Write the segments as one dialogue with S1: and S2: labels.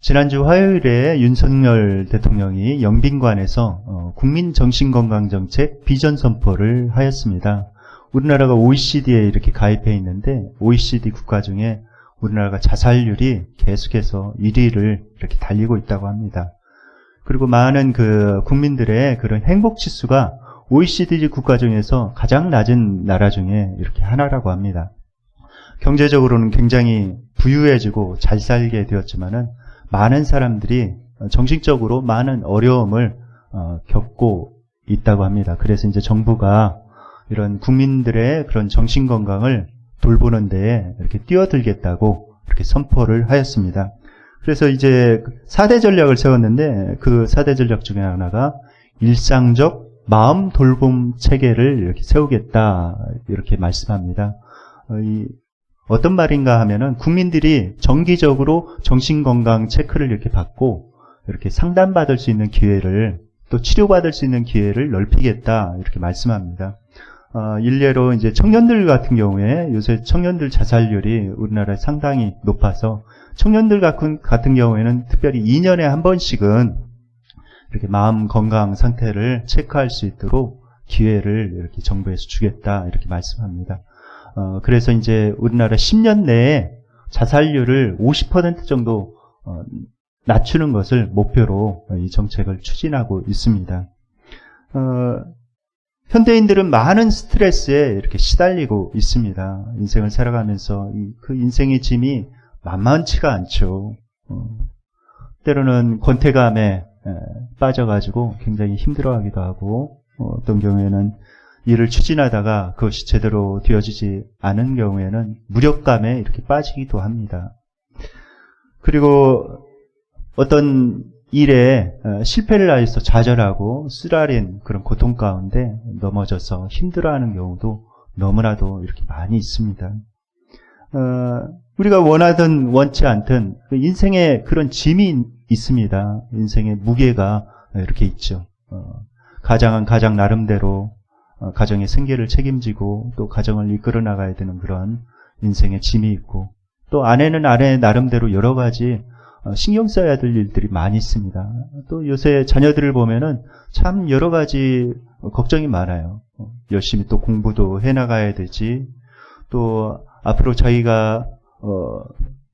S1: 지난주 화요일에 윤석열 대통령이 영빈관에서 국민정신건강정책 비전 선포를 하였습니다. 우리나라가 OECD에 이렇게 가입해 있는데 OECD 국가 중에 우리나라가 자살률이 계속해서 1위를 이렇게 달리고 있다고 합니다. 그리고 많은 그 국민들의 그런 행복 지수가 OECD 국가 중에서 가장 낮은 나라 중에 이렇게 하나라고 합니다. 경제적으로는 굉장히 부유해지고 잘 살게 되었지만은 많은 사람들이 정신적으로 많은 어려움을 겪고 있다고 합니다. 그래서 이제 정부가 이런 국민들의 그런 정신 건강을 돌보는 데에 이렇게 뛰어들겠다고 이렇게 선포를 하였습니다. 그래서 이제 4대 전략을 세웠는데 그 4대 전략 중에 하나가 일상적 마음 돌봄 체계를 이렇게 세우겠다 이렇게 말씀합니다. 어떤 말인가 하면은 국민들이 정기적으로 정신건강 체크를 이렇게 받고 이렇게 상담받을 수 있는 기회를 또 치료받을 수 있는 기회를 넓히겠다 이렇게 말씀합니다. 일례로 이제 청년들 같은 경우에 요새 청년들 자살률이 우리나라에 상당히 높아서 청년들 같은 경우에는 특별히 2년에 한 번씩은 이렇게 마음 건강 상태를 체크할 수 있도록 기회를 이렇게 정부에서 주겠다 이렇게 말씀합니다. 그래서 이제 우리나라 10년 내에 자살률을 50% 정도 낮추는 것을 목표로 이 정책을 추진하고 있습니다. 현대인들은 많은 스트레스에 이렇게 시달리고 있습니다. 인생을 살아가면서 그 인생의 짐이 만만치가 않죠. 때로는 권태감에 빠져가지고 굉장히 힘들어하기도 하고 어떤 경우에는 일을 추진하다가 그것이 제대로 되어지지 않은 경우에는 무력감에 이렇게 빠지기도 합니다. 그리고 어떤 일에 실패를 하여서 좌절하고 쓰라린 그런 고통 가운데 넘어져서 힘들어하는 경우도 너무나도 이렇게 많이 있습니다. 우리가 원하든 원치 않든 인생에 그런 짐이 있습니다. 인생의 무게가 이렇게 있죠. 가장은 가장 나름대로 가정의 생계를 책임지고 또 가정을 이끌어 나가야 되는 그런 인생의 짐이 있고 또 아내는 아내 나름대로 여러 가지 신경 써야 될 일들이 많이 있습니다. 또 요새 자녀들을 보면은 참 여러 가지 걱정이 많아요. 열심히 또 공부도 해나가야 되지 또 앞으로 자기가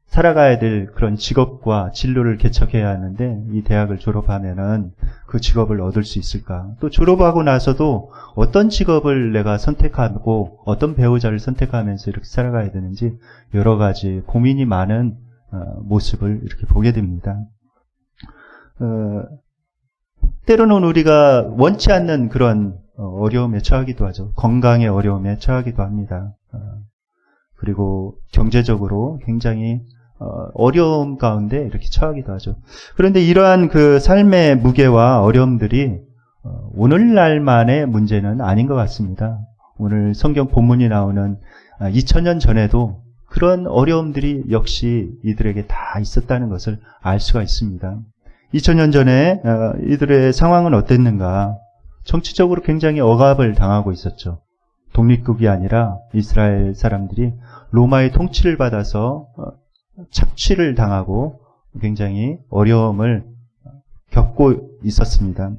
S1: 살아가야 될 그런 직업과 진로를 개척해야 하는데 이 대학을 졸업하면은 그 직업을 얻을 수 있을까? 또 졸업하고 나서도 어떤 직업을 내가 선택하고 어떤 배우자를 선택하면서 이렇게 살아가야 되는지 여러 가지 고민이 많은 모습을 이렇게 보게 됩니다. 때로는 우리가 원치 않는 그런 어려움에 처하기도 하죠. 건강의 어려움에 처하기도 합니다. 그리고 경제적으로 굉장히 어려움 가운데 이렇게 처하기도 하죠. 그런데 이러한 그 삶의 무게와 어려움들이 오늘날만의 문제는 아닌 것 같습니다. 오늘 성경 본문이 나오는 2000년 전에도 그런 어려움들이 역시 이들에게 다 있었다는 것을 알 수가 있습니다. 2000년 전에 이들의 상황은 어땠는가? 정치적으로 굉장히 억압을 당하고 있었죠. 독립국이 아니라 이스라엘 사람들이 로마의 통치를 받아서 착취를 당하고 굉장히 어려움을 겪고 있었습니다.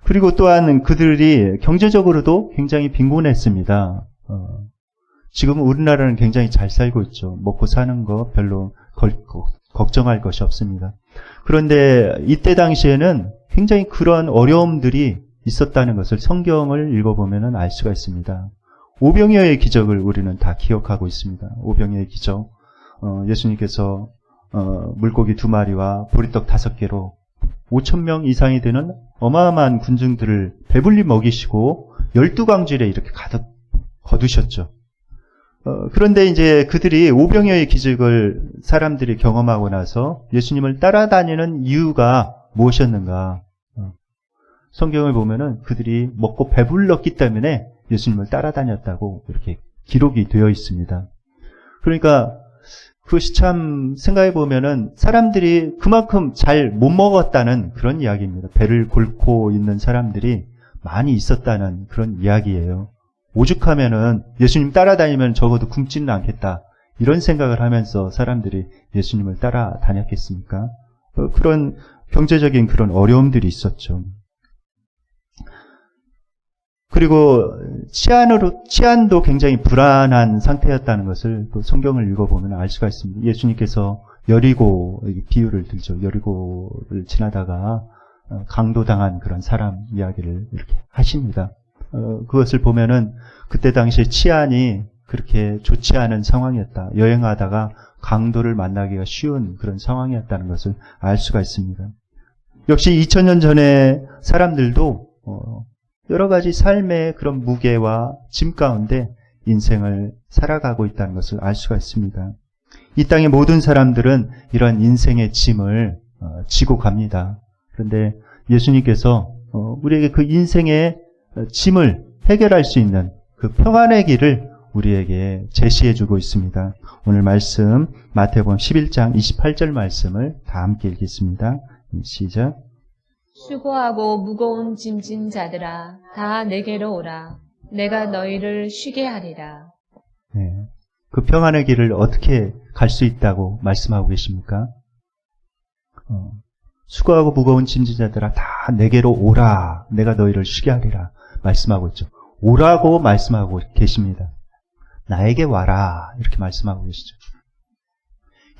S1: 그리고 또한 그들이 경제적으로도 굉장히 빈곤했습니다. 지금 우리나라는 굉장히 잘 살고 있죠. 먹고 사는 거 별로 걱정할 것이 없습니다. 그런데 이때 당시에는 굉장히 그런 어려움들이 있었다는 것을 성경을 읽어보면 알 수가 있습니다. 오병이어의 기적을 우리는 다 기억하고 있습니다. 오병이어의 기적. 예수님께서 물고기 2마리와 보리떡 5개로 5,000명 이상이 되는 어마어마한 군중들을 배불리 먹이시고 12광질에 이렇게 가득 거두셨죠. 그런데 이제 그들이 오병이어의 기적을 사람들이 경험하고 나서 예수님을 따라다니는 이유가 무엇이었는가? 성경을 보면은 그들이 먹고 배불렀기 때문에 예수님을 따라다녔다고 이렇게 기록이 되어 있습니다. 그러니까 그것이 참 생각해 보면은 사람들이 그만큼 잘 못 먹었다는 그런 이야기입니다. 배를 골고 있는 사람들이 많이 있었다는 그런 이야기예요. 오죽하면은 예수님 따라다니면 적어도 굶지는 않겠다. 이런 생각을 하면서 사람들이 예수님을 따라다녔겠습니까? 그런 경제적인 그런 어려움들이 있었죠. 그리고 치안도 굉장히 불안한 상태였다는 것을 또 성경을 읽어보면 알 수가 있습니다. 예수님께서 여리고 비유를 들죠. 여리고를 지나다가 강도당한 그런 사람 이야기를 이렇게 하십니다. 그것을 보면은 그때 당시에 치안이 그렇게 좋지 않은 상황이었다. 여행하다가 강도를 만나기가 쉬운 그런 상황이었다는 것을 알 수가 있습니다. 역시 2000년 전에 사람들도 여러 가지 삶의 그런 무게와 짐 가운데 인생을 살아가고 있다는 것을 알 수가 있습니다. 이 땅의 모든 사람들은 이런 인생의 짐을 지고 갑니다. 그런데 예수님께서 우리에게 그 인생의 짐을 해결할 수 있는 그 평안의 길을 우리에게 제시해주고 있습니다. 오늘 말씀 마태복음 11장 28절 말씀을 다 함께 읽겠습니다. 시작.
S2: 수고하고 무거운 짐진 자들아 다 내게로 오라. 내가 너희를 쉬게 하리라.
S1: 네, 그 평안의 길을 어떻게 갈 수 있다고 말씀하고 계십니까? 수고하고 무거운 짐진 자들아 다 내게로 오라. 내가 너희를 쉬게 하리라. 말씀하고 있죠. 오라고 말씀하고 계십니다. 나에게 와라. 이렇게 말씀하고 계시죠.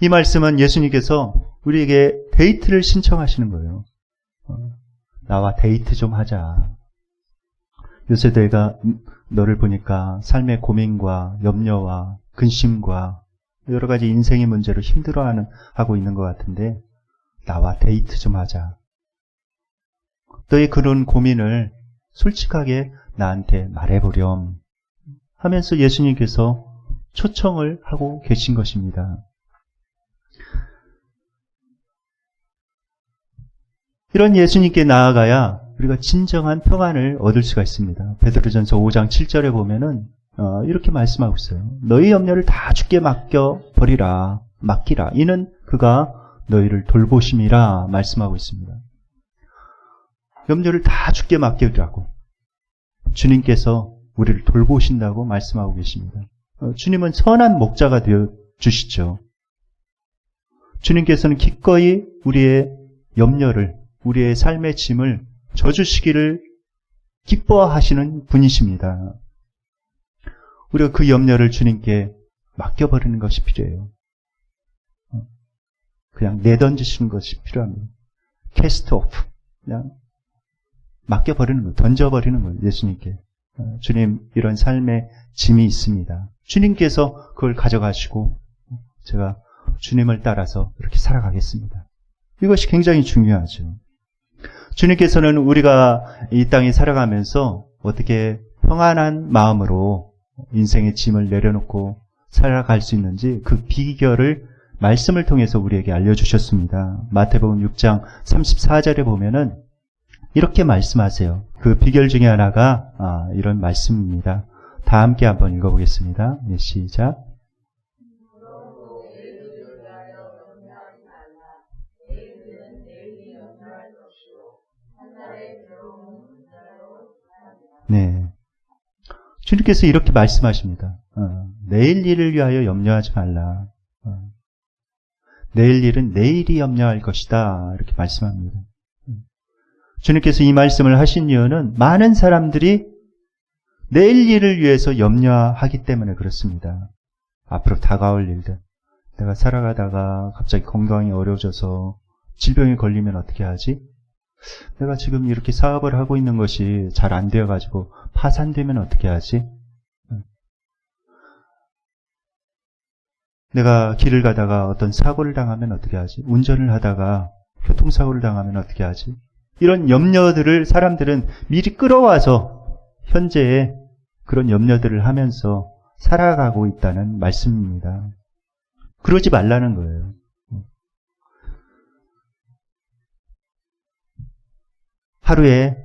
S1: 이 말씀은 예수님께서 우리에게 데이트를 신청하시는 거예요. 나와 데이트 좀 하자. 요새 내가 너를 보니까 삶의 고민과 염려와 근심과 여러 가지 인생의 문제로 힘들어하고 있는 것 같은데 나와 데이트 좀 하자. 너의 그런 고민을 솔직하게 나한테 말해보렴 하면서 예수님께서 초청을 하고 계신 것입니다. 이런 예수님께 나아가야 우리가 진정한 평안을 얻을 수가 있습니다. 베드로전서 5장 7절에 보면은 이렇게 말씀하고 있어요. 너희 염려를 다 주께 맡기라. 이는 그가 너희를 돌보심이라 말씀하고 있습니다. 염려를 다 주께 맡기라고 주님께서 우리를 돌보신다고 말씀하고 계십니다. 주님은 선한 목자가 되어 주시죠. 주님께서는 기꺼이 우리의 염려를, 우리의 삶의 짐을 져주시기를 기뻐하시는 분이십니다. 우리가 그 염려를 주님께 맡겨버리는 것이 필요해요. 그냥 내던지시는 것이 필요합니다. 캐스트 오프. 그냥 맡겨버리는 거예요. 던져버리는 거예요. 예수님께. 주님, 이런 삶의 짐이 있습니다. 주님께서 그걸 가져가시고 제가 주님을 따라서 이렇게 살아가겠습니다. 이것이 굉장히 중요하죠. 주님께서는 우리가 이 땅에 살아가면서 어떻게 평안한 마음으로 인생의 짐을 내려놓고 살아갈 수 있는지 그 비결을 말씀을 통해서 우리에게 알려주셨습니다. 마태복음 6장 34절에 보면은 이렇게 말씀하세요. 그 비결 중에 하나가 이런 말씀입니다. 다 함께 한번 읽어보겠습니다. 네, 시작. 네, 주님께서 이렇게 말씀하십니다. 내일 일을 위하여 염려하지 말라. 내일 일은 내일이 염려할 것이다. 이렇게 말씀합니다. 주님께서 이 말씀을 하신 이유는 많은 사람들이 내일 일을 위해서 염려하기 때문에 그렇습니다. 앞으로 다가올 일들. 내가 살아가다가 갑자기 건강이 어려워져서 질병에 걸리면 어떻게 하지? 내가 지금 이렇게 사업을 하고 있는 것이 잘 안 되어가지고 파산되면 어떻게 하지? 내가 길을 가다가 어떤 사고를 당하면 어떻게 하지? 운전을 하다가 교통사고를 당하면 어떻게 하지? 이런 염려들을 사람들은 미리 끌어와서 현재의 그런 염려들을 하면서 살아가고 있다는 말씀입니다. 그러지 말라는 거예요. 하루에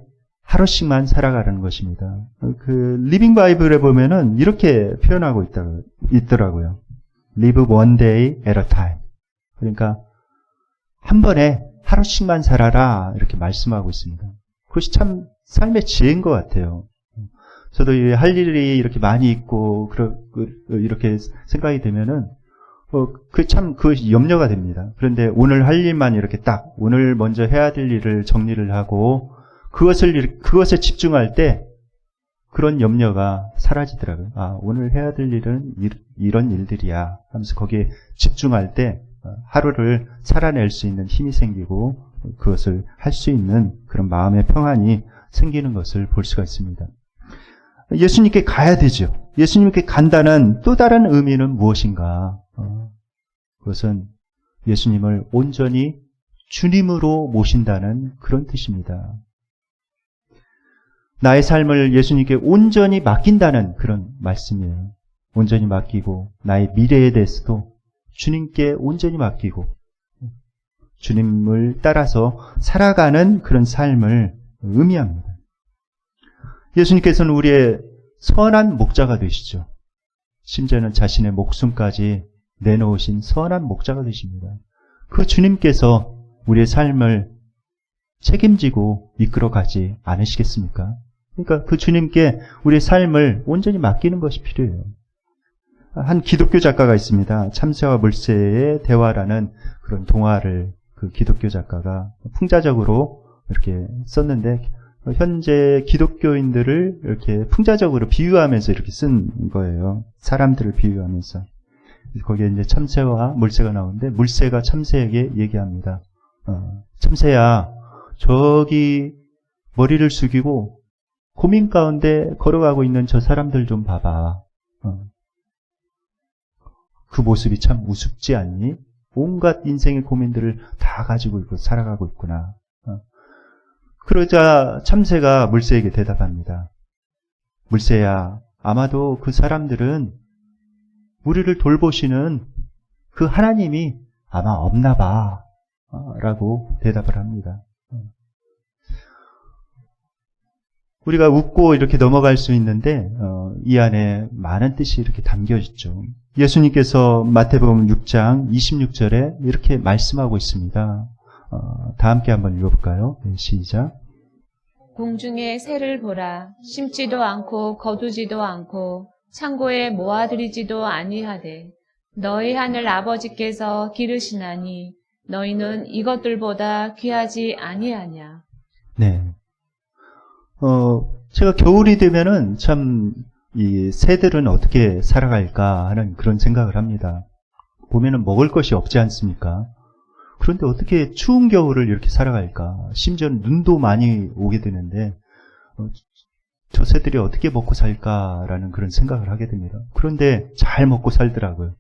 S1: 하루씩만 살아가는 것입니다. 그 리빙 바이블에 보면은 이렇게 표현하고 있더라고요. Live one day at a time. 그러니까 한 번에 하루씩만 살아라 이렇게 말씀하고 있습니다. 그것이 참 삶의 지혜인 것 같아요. 저도 할 일이 이렇게 많이 있고 이렇게 생각이 되면은 그 염려가 됩니다. 그런데 오늘 할 일만 이렇게 딱, 오늘 먼저 해야 될 일을 정리를 하고, 그것에 집중할 때, 그런 염려가 사라지더라고요. 아, 오늘 해야 될 일은 이런 일들이야 하면서 거기에 집중할 때 하루를 살아낼 수 있는 힘이 생기고 그것을 할 수 있는 그런 마음의 평안이 생기는 것을 볼 수가 있습니다. 예수님께 가야 되죠. 예수님께 간다는 또 다른 의미는 무엇인가? 그것은 예수님을 온전히 주님으로 모신다는 그런 뜻입니다. 나의 삶을 예수님께 온전히 맡긴다는 그런 말씀이에요. 온전히 맡기고 나의 미래에 대해서도 주님께 온전히 맡기고 주님을 따라서 살아가는 그런 삶을 의미합니다. 예수님께서는 우리의 선한 목자가 되시죠. 심지어는 자신의 목숨까지 내놓으신 선한 목자가 되십니다. 그 주님께서 우리의 삶을 책임지고 이끌어가지 않으시겠습니까? 그러니까 그 주님께 우리의 삶을 온전히 맡기는 것이 필요해요. 한 기독교 작가가 있습니다. 참새와 물새의 대화라는 그런 동화를 그 기독교 작가가 풍자적으로 이렇게 썼는데 현재 기독교인들을 이렇게 풍자적으로 비유하면서 이렇게 쓴 거예요. 사람들을 비유하면서. 거기에 이제 참새와 물새가 나오는데 물새가 참새에게 얘기합니다. 참새야, 저기 머리를 숙이고 고민 가운데 걸어가고 있는 저 사람들 좀 봐봐. 그 모습이 참 우습지 않니? 온갖 인생의 고민들을 다 가지고 있고 살아가고 있구나. 그러자 참새가 물새에게 대답합니다. 물새야, 아마도 그 사람들은 우리를 돌보시는 그 하나님이 아마 없나 봐. 라고 대답을 합니다. 우리가 웃고 이렇게 넘어갈 수 있는데 이 안에 많은 뜻이 이렇게 담겨 있죠. 예수님께서 마태복음 6장 26절에 이렇게 말씀하고 있습니다. 다 함께 한번 읽어볼까요? 네, 시작.
S2: 공중의 새를 보라. 심지도 않고 거두지도 않고 창고에 모아들이지도 아니하되 너희 하늘 아버지께서 기르시나니 너희는 이것들보다 귀하지 아니하냐.
S1: 네. 제가 겨울이 되면은 참 이 새들은 어떻게 살아갈까 하는 그런 생각을 합니다. 보면은 먹을 것이 없지 않습니까? 그런데 어떻게 추운 겨울을 이렇게 살아갈까? 심지어 눈도 많이 오게 되는데 저 새들이 어떻게 먹고 살까라는 그런 생각을 하게 됩니다. 그런데 잘 먹고 살더라고요.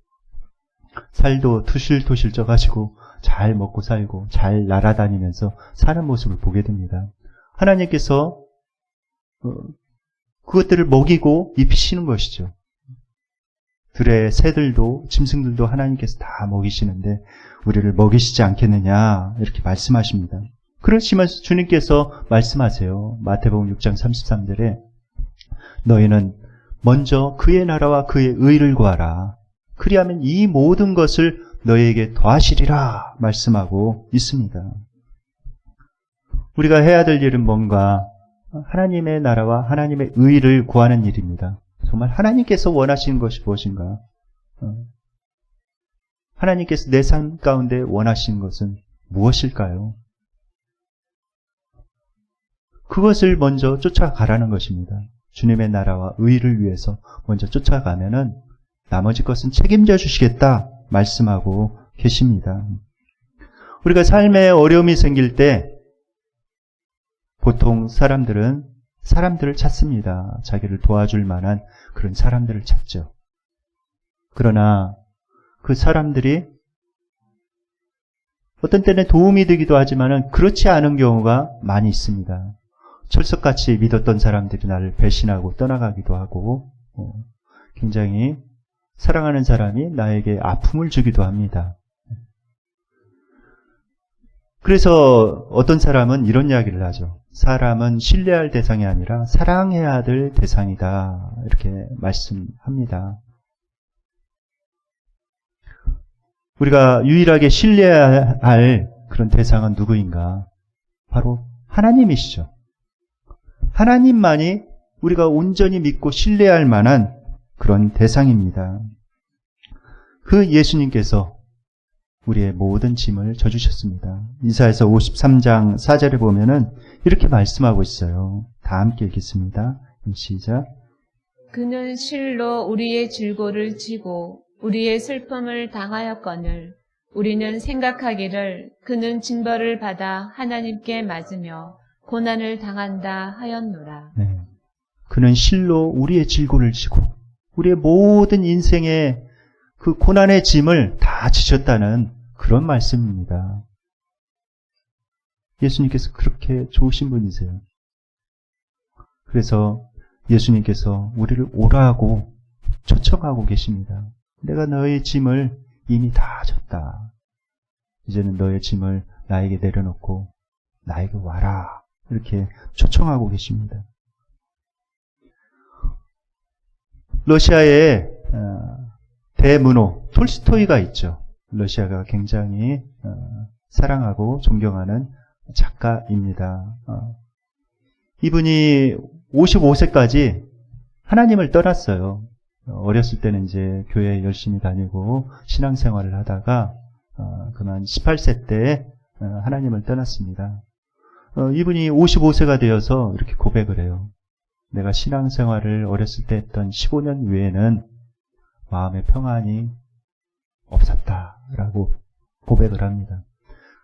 S1: 살도 투실투실 쪄가지고 잘 먹고 살고 잘 날아다니면서 사는 모습을 보게 됩니다. 하나님께서 그것들을 먹이고 입히시는 것이죠. 들의 새들도 짐승들도 하나님께서 다 먹이시는데 우리를 먹이시지 않겠느냐 이렇게 말씀하십니다. 그러시면서 주님께서 말씀하세요. 마태복음 6장 33절에 너희는 먼저 그의 나라와 그의 의를 구하라. 그리하면 이 모든 것을 너희에게 더하시리라 말씀하고 있습니다. 우리가 해야 될 일은 뭔가 하나님의 나라와 하나님의 의를 구하는 일입니다. 정말 하나님께서 원하시는 것이 무엇인가? 하나님께서 내 삶 가운데 원하시는 것은 무엇일까요? 그것을 먼저 쫓아가라는 것입니다. 주님의 나라와 의를 위해서 먼저 쫓아가면은 나머지 것은 책임져 주시겠다 말씀하고 계십니다. 우리가 삶에 어려움이 생길 때 보통 사람들은 사람들을 찾습니다. 자기를 도와줄 만한 그런 사람들을 찾죠. 그러나 그 사람들이 어떤 때는 도움이 되기도 하지만 그렇지 않은 경우가 많이 있습니다. 철석같이 믿었던 사람들이 나를 배신하고 떠나가기도 하고 굉장히 사랑하는 사람이 나에게 아픔을 주기도 합니다. 그래서 어떤 사람은 이런 이야기를 하죠. 사람은 신뢰할 대상이 아니라 사랑해야 될 대상이다. 이렇게 말씀합니다. 우리가 유일하게 신뢰해야 할 그런 대상은 누구인가? 바로 하나님이시죠. 하나님만이 우리가 온전히 믿고 신뢰할 만한 그런 대상입니다. 그 예수님께서 우리의 모든 짐을 져주셨습니다. 이사야서 53장 4절에 보면은 이렇게 말씀하고 있어요. 다 함께 읽겠습니다. 시작.
S2: 그는 실로 우리의 질고를 지고 우리의 슬픔을 당하였거늘 우리는 생각하기를 그는 징벌을 받아 하나님께 맞으며 고난을 당한다 하였노라.
S1: 네. 그는 실로 우리의 질고를 지고 우리의 모든 인생의 그 고난의 짐을 다 지셨다는 그런 말씀입니다. 예수님께서 그렇게 좋으신 분이세요. 그래서 예수님께서 우리를 오라고 초청하고 계십니다. 내가 너의 짐을 이미 다 졌다. 이제는 너의 짐을 나에게 내려놓고 나에게 와라. 이렇게 초청하고 계십니다. 러시아의 대문호 톨스토이가 있죠. 러시아가 굉장히 사랑하고 존경하는 작가입니다. 이분이 55세까지 하나님을 떠났어요. 어렸을 때는 이제 교회 열심히 다니고 신앙생활을 하다가 그만 18세 때 하나님을 떠났습니다. 이분이 55세가 되어서 이렇게 고백을 해요. 내가 신앙생활을 어렸을 때 했던 15년 외에는 마음의 평안이 없었다라고 고백을 합니다.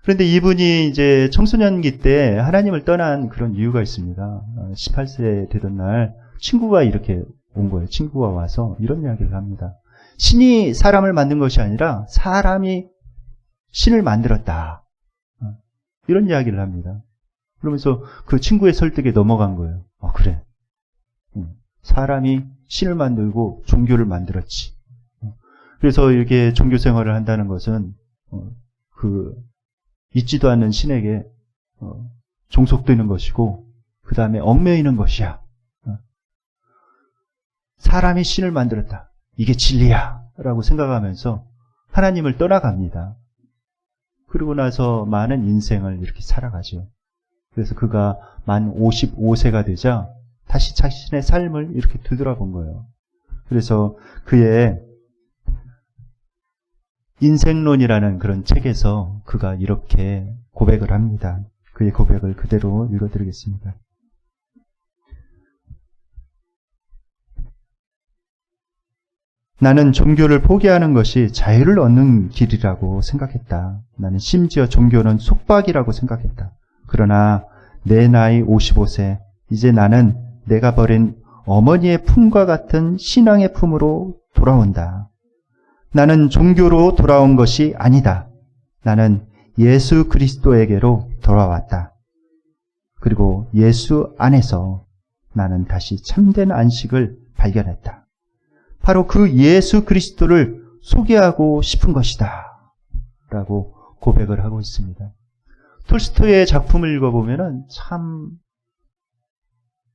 S1: 그런데 이분이 이제 청소년기 때 하나님을 떠난 그런 이유가 있습니다. 18세 되던 날 친구가 이렇게 온 거예요. 친구가 와서 이런 이야기를 합니다. 신이 사람을 만든 것이 아니라 사람이 신을 만들었다. 이런 이야기를 합니다. 그러면서 그 친구의 설득에 넘어간 거예요. 그래. 사람이 신을 만들고 종교를 만들었지. 그래서 이렇게 종교 생활을 한다는 것은 그 있지도 않는 신에게 종속되는 것이고 그 다음에 얽매이는 것이야. 사람이 신을 만들었다. 이게 진리야. 라고 생각하면서 하나님을 떠나갑니다. 그러고 나서 많은 인생을 이렇게 살아가죠. 그래서 그가 만 55세가 되자 다시 자신의 삶을 이렇게 되돌아본 거예요. 그래서 그의 인생론이라는 그런 책에서 그가 이렇게 고백을 합니다. 그의 고백을 그대로 읽어드리겠습니다. 나는 종교를 포기하는 것이 자유를 얻는 길이라고 생각했다. 나는 심지어 종교는 속박이라고 생각했다. 그러나 내 나이 55세, 이제 나는 내가 버린 어머니의 품과 같은 신앙의 품으로 돌아온다. 나는 종교로 돌아온 것이 아니다. 나는 예수 그리스도에게로 돌아왔다. 그리고 예수 안에서 나는 다시 참된 안식을 발견했다. 바로 그 예수 그리스도를 소개하고 싶은 것이다. 라고 고백을 하고 있습니다. 톨스토이의 작품을 읽어보면 참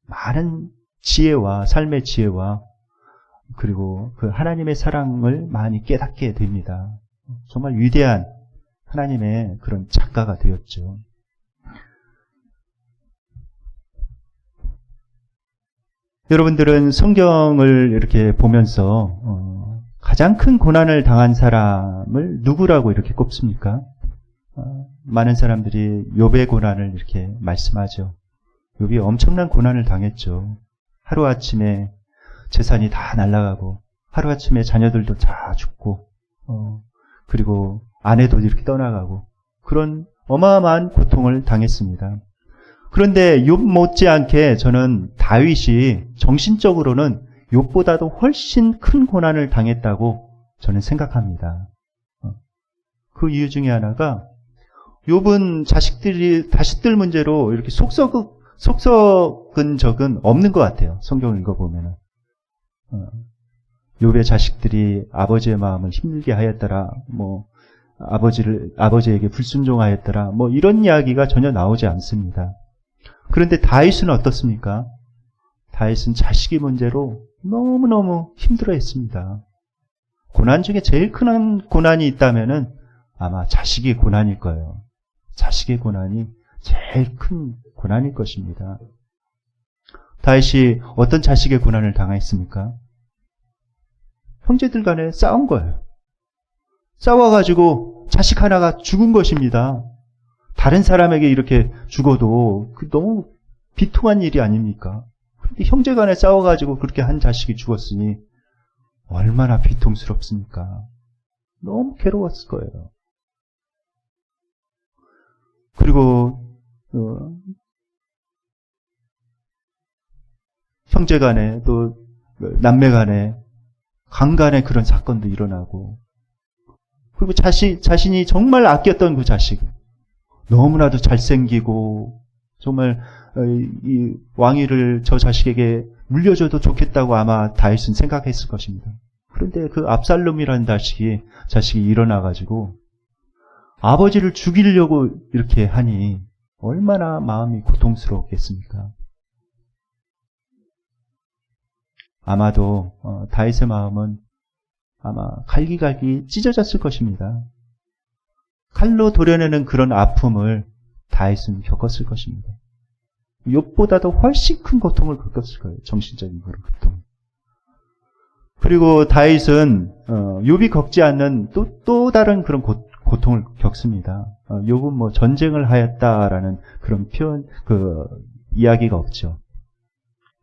S1: 많은 지혜와 삶의 지혜와 그리고 그 하나님의 사랑을 많이 깨닫게 됩니다. 정말 위대한 하나님의 그런 작가가 되었죠. 여러분들은 성경을 이렇게 보면서 가장 큰 고난을 당한 사람을 누구라고 이렇게 꼽습니까? 많은 사람들이 욥의 고난을 이렇게 말씀하죠. 욥이 엄청난 고난을 당했죠. 하루아침에 재산이 다 날아가고 하루아침에 자녀들도 다 죽고 그리고 아내도 이렇게 떠나가고 그런 어마어마한 고통을 당했습니다. 그런데 욥 못지않게 저는 다윗이 정신적으로는 욥보다도 훨씬 큰 고난을 당했다고 저는 생각합니다. 그 이유 중에 하나가 욥은 자식들 문제로 이렇게 속썩은 적은 없는 것 같아요. 성경을 읽어보면. 욥의 자식들이 아버지의 마음을 힘들게 하였더라, 아버지에게 불순종하였더라, 이런 이야기가 전혀 나오지 않습니다. 그런데 다윗은 어떻습니까? 다윗은 자식의 문제로 너무너무 힘들어 했습니다. 고난 중에 제일 큰 고난이 있다면은 아마 자식의 고난일 거예요. 자식의 고난이 제일 큰 고난일 것입니다. 다윗이 어떤 자식의 고난을 당했습니까? 형제들 간에 싸운 거예요. 싸워가지고 자식 하나가 죽은 것입니다. 다른 사람에게 이렇게 죽어도 너무 비통한 일이 아닙니까? 그런데 형제간에 싸워가지고 그렇게 한 자식이 죽었으니 얼마나 비통스럽습니까? 너무 괴로웠을 거예요. 그리고 형제간에 또 남매간에 강간의 그런 사건도 일어나고, 그리고 자신이 정말 아꼈던 그 자식, 너무나도 잘생기고 정말 이 왕위를 저 자식에게 물려줘도 좋겠다고 아마 다윗은 생각했을 것입니다. 그런데 그 압살롬이라는 자식이 일어나가지고 아버지를 죽이려고 이렇게 하니 얼마나 마음이 고통스러웠겠습니까? 아마도 다윗의 마음은 아마 갈기갈기 찢어졌을 것입니다. 칼로 도려내는 그런 아픔을 다윗은 겪었을 것입니다. 욥보다도 훨씬 큰 고통을 겪었을 거예요. 정신적인 그런 고통. 그리고 다윗은 욥이 겪지 않는 또 다른 그런 고통을 겪습니다. 욥은 뭐 전쟁을 하였다라는 그런 표현, 이야기가 없죠.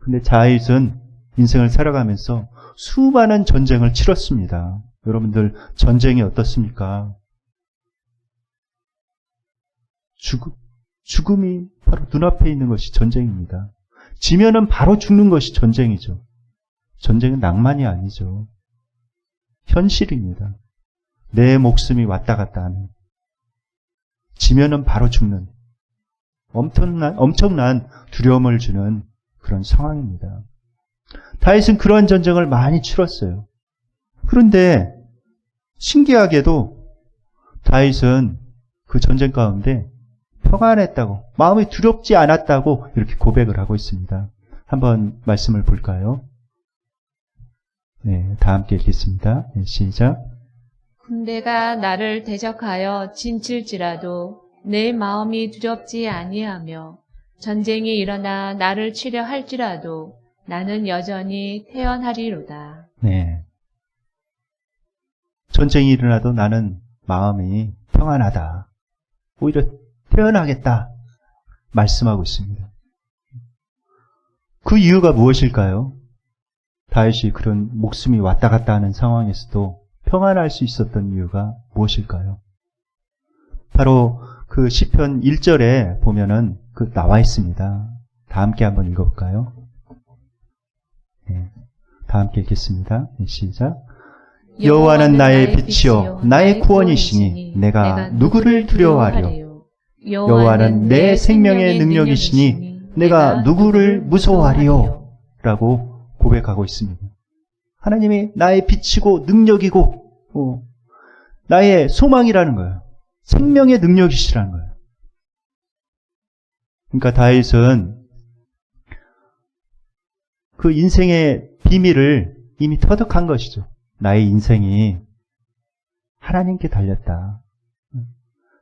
S1: 근데 다윗은 인생을 살아가면서 수많은 전쟁을 치렀습니다. 여러분들 전쟁이 어떻습니까? 죽음이 바로 눈앞에 있는 것이 전쟁입니다. 지면은 바로 죽는 것이 전쟁이죠. 전쟁은 낭만이 아니죠. 현실입니다. 내 목숨이 왔다 갔다 하는, 지면은 바로 죽는 엄청난 두려움을 주는 그런 상황입니다. 다윗은 그런 전쟁을 많이 치렀어요. 그런데 신기하게도 다윗은 그 전쟁 가운데 평안했다고, 마음이 두렵지 않았다고 이렇게 고백을 하고 있습니다. 한번 말씀을 볼까요? 네, 다 함께 읽겠습니다. 네, 시작.
S2: 군대가 나를 대적하여 진칠지라도 내 마음이 두렵지 아니하며 전쟁이 일어나 나를 치려 할지라도 나는 여전히 태연하리로다.
S1: 네. 전쟁이 일어나도 나는 마음이 평안하다. 오히려 태어나겠다 말씀하고 있습니다. 그 이유가 무엇일까요? 다윗이 그런 목숨이 왔다 갔다 하는 상황에서도 평안할 수 있었던 이유가 무엇일까요? 바로 그 시편 1절에 보면은 나와 있습니다. 다 함께 한번 읽어볼까요? 네, 다 함께 읽겠습니다. 네, 시작. 여호와는 나의 빛이요 나의 구원이시니 내가 누구를 두려워하리요. 여호와는 내 생명의 능력이시니 내가 누구를 무서워하리요. 라고 고백하고 있습니다. 하나님이 나의 빛이고 능력이고 나의 소망이라는 거예요. 생명의 능력이시라는 거예요. 그러니까 다윗은 그 인생의 비밀을 이미 터득한 것이죠. 나의 인생이 하나님께 달렸다.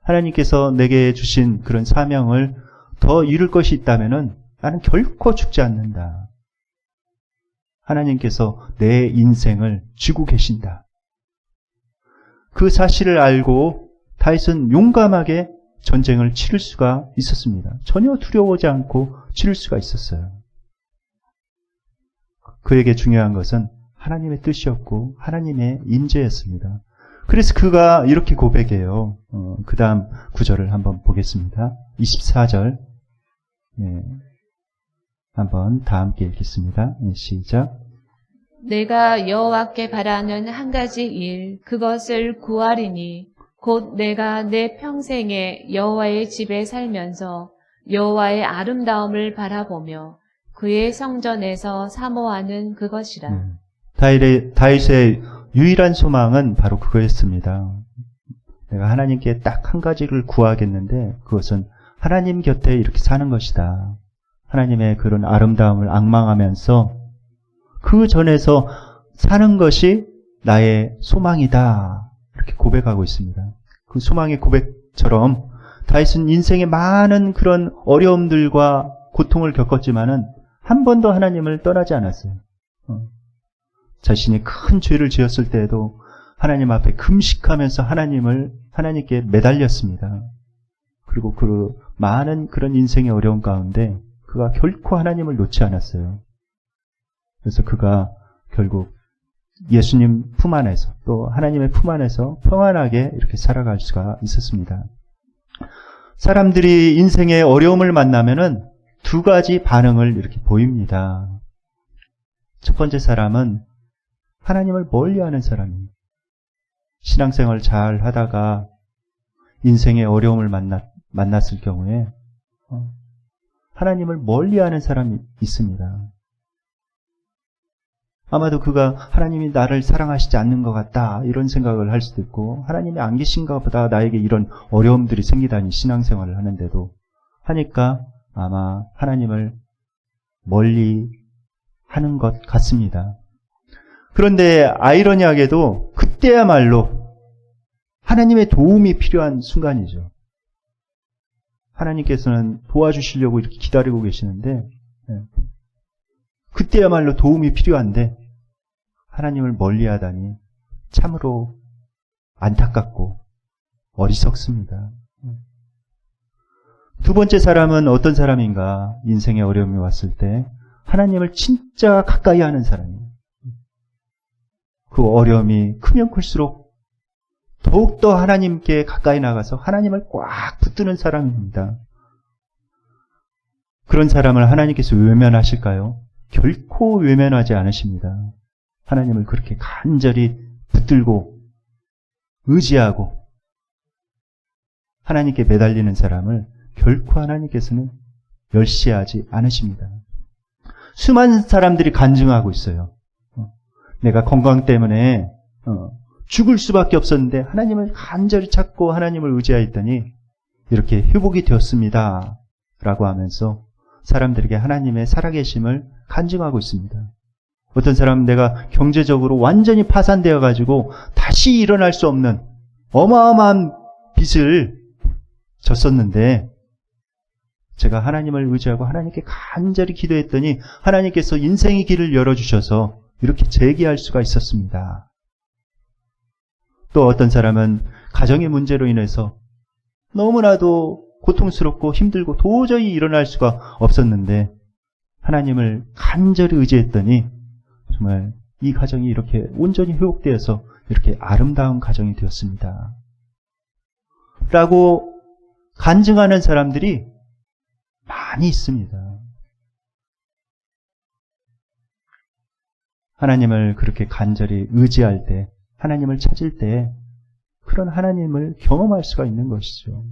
S1: 하나님께서 내게 주신 그런 사명을 더 이룰 것이 있다면 나는 결코 죽지 않는다. 하나님께서 내 인생을 쥐고 계신다. 그 사실을 알고 다윗은 용감하게 전쟁을 치를 수가 있었습니다. 전혀 두려워하지 않고 치를 수가 있었어요. 그에게 중요한 것은 하나님의 뜻이었고 하나님의 임재였습니다. 그래서 그가 이렇게 고백해요. 그 다음 구절을 한번 보겠습니다. 24절. 네. 한번 다 함께 읽겠습니다. 네, 시작.
S2: 내가 여호와께 바라는 한 가지 일, 그것을 구하리니 곧 내가 내 평생에 여호와의 집에 살면서 여호와의 아름다움을 바라보며 그의 성전에서 사모하는 그것이라.
S1: 다윗의 유일한 소망은 바로 그거였습니다. 내가 하나님께 딱 한 가지를 구하겠는데 그것은 하나님 곁에 이렇게 사는 것이다. 하나님의 그런 아름다움을 앙망하면서 그 전에서 사는 것이 나의 소망이다. 이렇게 고백하고 있습니다. 그 소망의 고백처럼 다윗은 인생의 많은 그런 어려움들과 고통을 겪었지만은 한 번도 하나님을 떠나지 않았어요. 자신이 큰 죄를 지었을 때에도 하나님 앞에 금식하면서 하나님께 매달렸습니다. 그리고 그 많은 그런 인생의 어려움 가운데 그가 결코 하나님을 놓지 않았어요. 그래서 그가 결국 예수님 품 안에서 또 하나님의 품 안에서 평안하게 이렇게 살아갈 수가 있었습니다. 사람들이 인생의 어려움을 만나면은 두 가지 반응을 이렇게 보입니다. 첫 번째 사람은 하나님을 멀리하는 사람입니다. 신앙생활 잘 하다가 인생의 어려움을 만났을 경우에 하나님을 멀리하는 사람이 있습니다. 아마도 그가 하나님이 나를 사랑하시지 않는 것 같다 이런 생각을 할 수도 있고, 하나님이 안 계신가 보다 나에게 이런 어려움들이 생기다니 신앙생활을 하는데도 하니까 아마 하나님을 멀리 하는 것 같습니다. 그런데 아이러니하게도 그때야말로 하나님의 도움이 필요한 순간이죠. 하나님께서는 도와주시려고 이렇게 기다리고 계시는데 그때야말로 도움이 필요한데 하나님을 멀리하다니 참으로 안타깝고 어리석습니다. 두 번째 사람은 어떤 사람인가? 인생의 어려움이 왔을 때 하나님을 진짜 가까이 하는 사람이에요. 그 어려움이 크면 클수록 더욱더 하나님께 가까이 나가서 하나님을 꽉 붙드는 사람입니다. 그런 사람을 하나님께서 외면하실까요? 결코 외면하지 않으십니다. 하나님을 그렇게 간절히 붙들고 의지하고 하나님께 매달리는 사람을 결코 하나님께서는 멸시하지 않으십니다. 수많은 사람들이 간증하고 있어요. 내가 건강 때문에 죽을 수밖에 없었는데 하나님을 간절히 찾고 하나님을 의지하였더니 이렇게 회복이 되었습니다 라고 하면서 사람들에게 하나님의 살아계심을 간증하고 있습니다. 어떤 사람은 내가 경제적으로 완전히 파산되어 가지고 다시 일어날 수 없는 어마어마한 빚을 졌었는데 제가 하나님을 의지하고 하나님께 간절히 기도했더니 하나님께서 인생의 길을 열어주셔서 이렇게 재기할 수가 있었습니다. 또 어떤 사람은 가정의 문제로 인해서 너무나도 고통스럽고 힘들고 도저히 일어날 수가 없었는데 하나님을 간절히 의지했더니 정말 이 가정이 이렇게 온전히 회복되어서 이렇게 아름다운 가정이 되었습니다. 라고 간증하는 사람들이 많이 있습니다. 하나님을 그렇게 간절히 의지할 때, 하나님을 찾을 때 그런 하나님을 경험할 수가 있는 것이죠.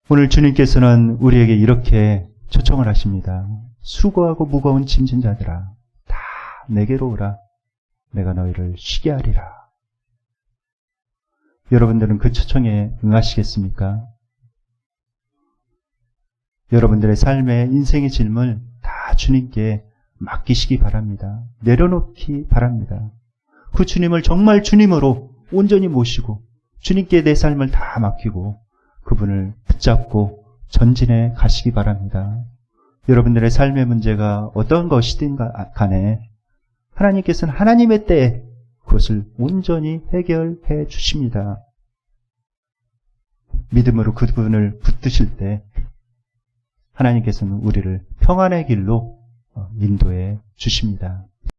S1: 오늘 주님께서는 우리에게 이렇게 초청을 하십니다. 수고하고 무거운 짐진 자들아 다 내게로 오라. 내가 너희를 쉬게 하리라. 여러분들은 그 초청에 응하시겠습니까? 여러분들의 삶의 인생의 짐을 다 주님께 맡기시기 바랍니다. 내려놓기 바랍니다. 그 주님을 정말 주님으로 온전히 모시고 주님께 내 삶을 다 맡기고 그분을 붙잡고 전진해 가시기 바랍니다. 여러분들의 삶의 문제가 어떤 것이든 간에 하나님께서는 하나님의 때에 그것을 온전히 해결해 주십니다. 믿음으로 그분을 붙드실 때 하나님께서는 우리를 평안의 길로 인도해 주십니다.